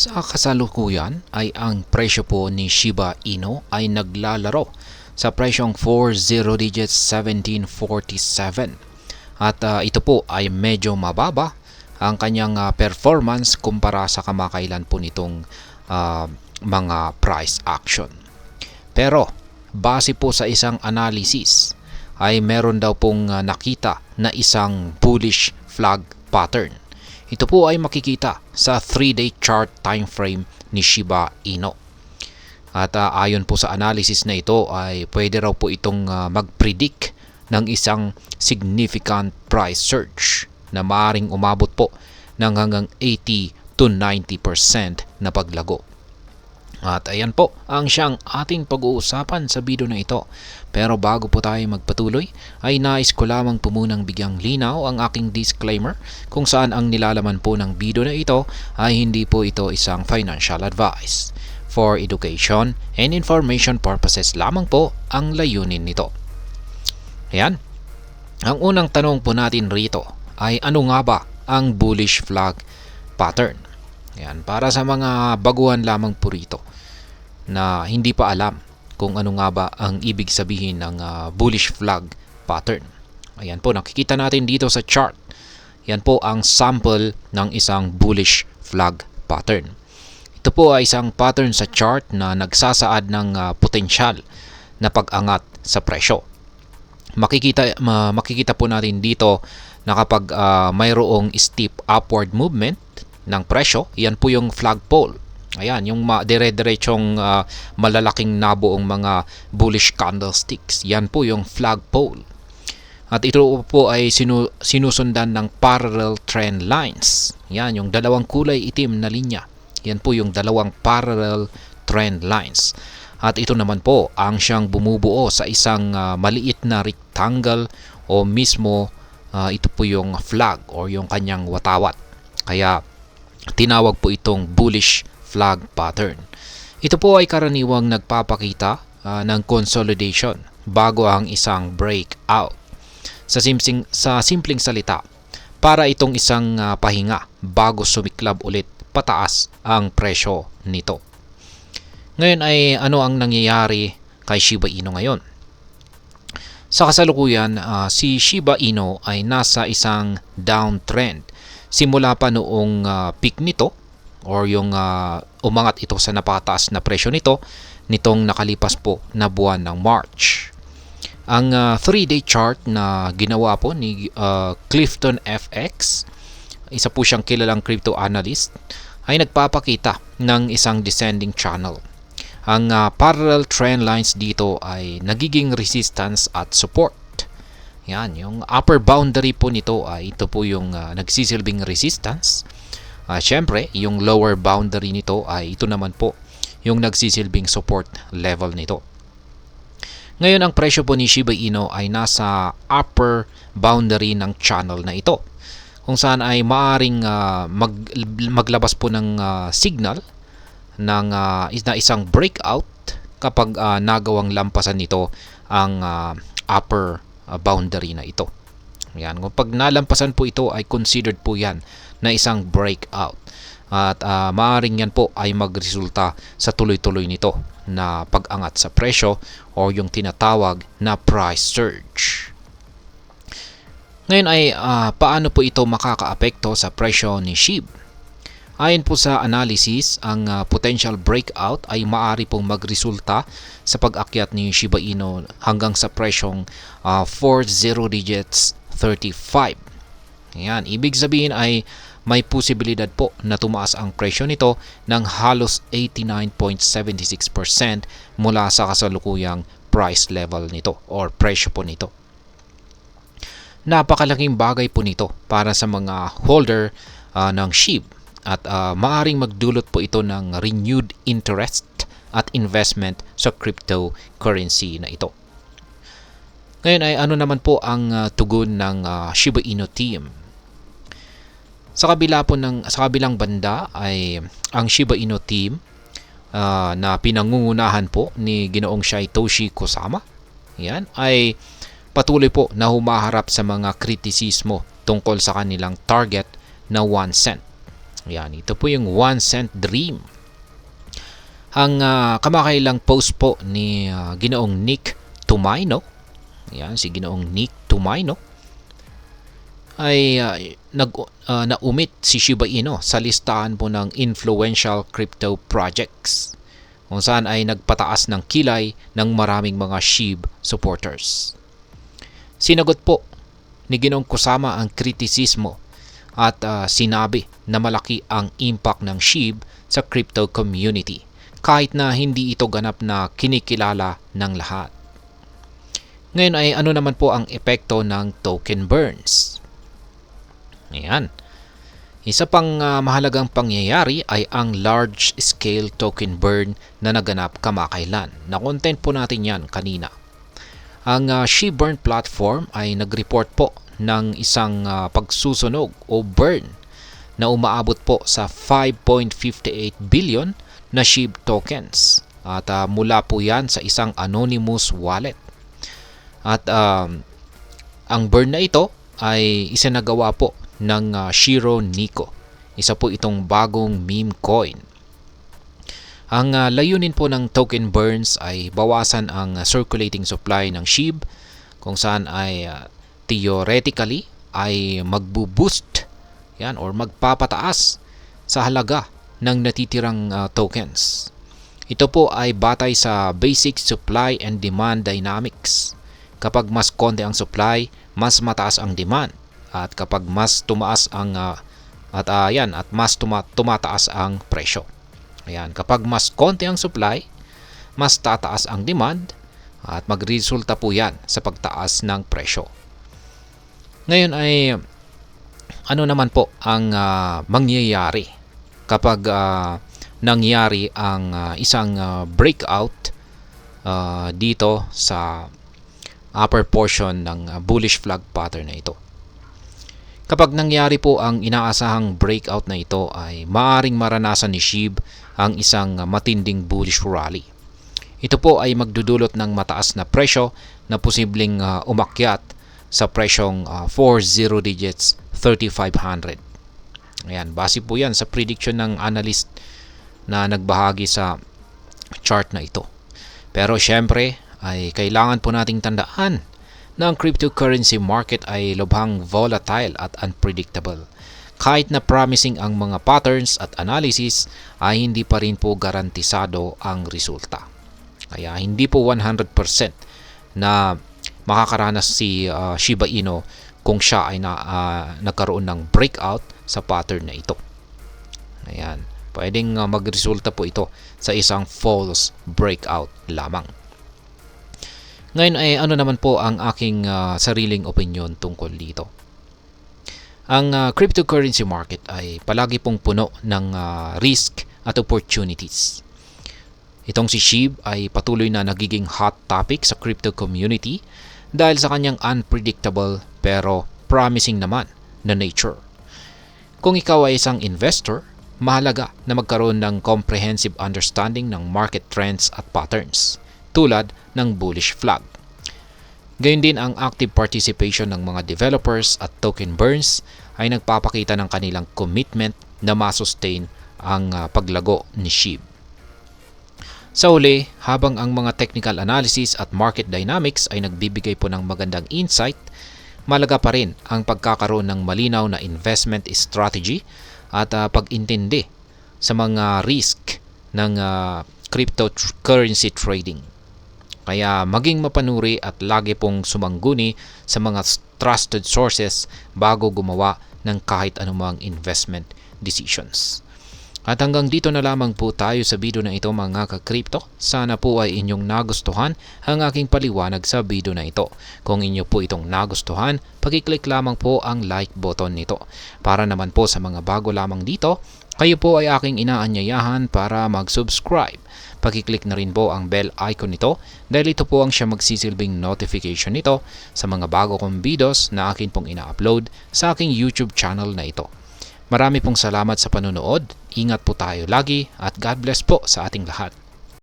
Sa kasalukuyan ay ang presyo po ni Shiba Inu ay naglalaro sa presyong 40 digits 1747 at ito po ay medyo mababa ang kanyang performance kumpara sa kamakailan po nitong mga price action. Pero base po sa isang analysis ay meron daw pong nakita na isang bullish flag pattern. Ito po ay makikita sa 3-day chart time frame ni Shiba Inu. At ayon po sa analysis na ito ay pwede raw po itong mag-predict ng isang significant price surge na maaaring umabot po ng hanggang 80 to 90% na paglago. At ayan po ang siyang ating pag-uusapan sa video na ito. Pero bago po tayo magpatuloy, ay nais ko lamang po munang bigyang linaw ang aking disclaimer kung saan ang nilalaman po ng video na ito ay hindi po ito isang financial advice. For education and information purposes lamang po ang layunin nito. Ayan. Ang unang tanong po natin rito ay ano nga ba ang bullish flag pattern? Ayan, para sa mga baguhan lamang po rito na hindi pa alam kung ano nga ba ang ibig sabihin ng bullish flag pattern. Ayan po, nakikita natin dito sa chart. Yan po ang sample ng isang bullish flag pattern. Ito po ay isang pattern sa chart na nagsasaad ng potensyal na pag-angat sa presyo. Makikita po natin dito na kapag mayroong steep upward movement ng presyo, yan po yung flagpole. Ayan, yung dire-diretsong malalaking nabuong mga bullish candlesticks. Yan po yung flagpole. At ito po ay sinusundan ng parallel trend lines. Yan, yung dalawang kulay itim na linya. Yan po yung dalawang parallel trend lines. At ito naman po ang siyang bumubuo sa isang maliit na rectangle o mismo ito po yung flag o yung kanyang watawat. Kaya tinawag po itong bullish flag pattern. Ito po ay karaniwang nagpapakita ng consolidation bago ang isang breakout. Sa simpleng salita, para itong isang pahinga bago sumiklab ulit pataas ang presyo nito. Ngayon ay ano ang nangyayari kay Shiba Inu ngayon? Sa kasalukuyan, si Shiba Inu ay nasa isang downtrend. Simula pa noong peak nito or yung umangat ito sa napakataas na presyo nitong nakalipas po na buwan ng March. Ang 3-day chart na ginawa po ni Clifton FX, isa po siyang kilalang crypto analyst, ay nagpapakita ng isang descending channel. Ang parallel trend lines dito ay nagiging resistance at support. Yan, yung upper boundary po nito ay ito po yung nagsisilbing resistance. Siyempre, yung lower boundary nito ay ito naman po yung nagsisilbing support level nito. Ngayon, ang presyo po ni Shiba Inu ay nasa upper boundary ng channel na ito, kung saan ay maaring maglabas po ng signal ng isang breakout kapag nagawang lampasan nito ang upper boundary na ito. Yan, kapag nalampasan po ito ay considered po yan na isang breakout. At maaaring yan po ay magresulta sa tuloy-tuloy nito na pag-angat sa presyo o yung tinatawag na price surge. Ngayon ay paano po ito makakaapekto sa presyo ni SHIB? Ayon po sa analysis, ang potential breakout ay maaari pong magresulta sa pag-akyat ni Shiba Inu hanggang sa presyong 40 digits 35. Ayan, ibig sabihin ay may posibilidad po na tumaas ang presyo nito ng halos 89.76% mula sa kasalukuyang price level nito or presyo po nito. Napakalaking bagay po nito para sa mga holder ng SHIB at maaring magdulot po ito ng renewed interest at investment sa cryptocurrency na ito. Ngayon ay ano naman po ang tugon ng Shiba Inu team? Sa kabilang banda ay ang Shiba Inu team na pinangungunahan po ni Ginoong Satoshi Kusama. Yan ay patuloy po na humaharap sa mga kritisismo tungkol sa kanilang target na 1 cent. Ayan, ito po yung 1 cent dream. Ang kamakailang post po ni Ginoong Nick Tumaino, ayan, si Ginoong Nick Tumaino, ay naumit si Shiba Inu sa listahan po ng influential crypto projects, kung saan ay nagpataas ng kilay ng maraming mga SHIB supporters. Sinagot po ni Ginoong Kusama ang kritisismo at sinabi na malaki ang impact ng SHIB sa crypto community kahit na hindi ito ganap na kinikilala ng lahat. Ngayon ay ano naman po ang epekto ng token burns? Ayan. Isa pang mahalagang pangyayari ay ang large-scale token burn na naganap kamakailan. Na-content po natin yan kanina. Ang SHIBurn platform ay nag-report po ng isang pagsusunog o burn na umaabot po sa 5.58 billion na SHIB tokens. At mula po yan sa isang anonymous wallet. At ang burn na ito ay isinagawa po ng Shiro Nico. Isa po itong bagong meme coin. Ang layunin po ng token burns ay bawasan ang circulating supply ng SHIB, kung saan ay theoretically ay magbo-boost yan or magpapataas sa halaga ng natitirang tokens. Ito po ay batay sa basic supply and demand dynamics. Kapag mas konti ang supply, mas mataas ang demand. At kapag mas tumaas ang mas tumataas ang presyo. Ayan, kapag mas konti ang supply, mas tataas ang demand at magresulta po 'yan sa pagtaas ng presyo. Ngayon ay ano naman po ang mangyayari kapag nangyari ang isang breakout dito sa upper portion ng bullish flag pattern na ito. Kapag nangyari po ang inaasahang breakout na ito ay maaaring maranasan ni SHIB ang isang matinding bullish rally. Ito po ay magdudulot ng mataas na presyo na posibleng umakyat sa presyong 40 digits 3,500. Ayan, base po yan sa prediction ng analyst na nagbahagi sa chart na ito. Pero syempre ay kailangan po nating tandaan na ang cryptocurrency market ay lubhang volatile at unpredictable. Kahit na promising ang mga patterns at analysis ay hindi pa rin po garantisado ang resulta. Kaya hindi po 100% na makakaranas si Shiba Inu kung siya ay nagkaroon ng breakout sa pattern na ito. Ayan, pwedeng magresulta po ito sa isang false breakout lamang. Ngayon ay ano naman po ang aking sariling opinion tungkol dito. Ang cryptocurrency market ay palagi pong puno ng risk at opportunities. Itong si SHIB ay patuloy na nagiging hot topic sa crypto community dahil sa kanyang unpredictable pero promising naman na nature. Kung ikaw ay isang investor, mahalaga na magkaroon ng comprehensive understanding ng market trends at patterns, tulad ng bullish flag. Gayun din ang active participation ng mga developers at token burns ay nagpapakita ng kanilang commitment na masustain ang paglago ni SHIB. Sa huli, habang ang mga technical analysis at market dynamics ay nagbibigay po ng magandang insight, malaga pa rin ang pagkakaroon ng malinaw na investment strategy at pag-intindi sa mga risk ng cryptocurrency trading. Kaya maging mapanuri at lagi pong sumangguni sa mga trusted sources bago gumawa ng kahit anumang investment decisions. At hanggang dito na lamang po tayo sa video na ito mga ka-crypto. Sana po ay inyong nagustuhan ang aking paliwanag sa video na ito. Kung inyo po itong nagustuhan, pag-click lamang po ang like button nito. Para naman po sa mga bago lamang dito, kayo po ay aking inaanyayahan para mag-subscribe. Pag-click na rin po ang bell icon nito dahil ito po ang siya magsisilbing notification nito sa mga bago kong videos na akin pong ina-upload sa aking YouTube channel na ito. Marami pong salamat sa panonood. Ingat po tayo lagi at God bless po sa ating lahat.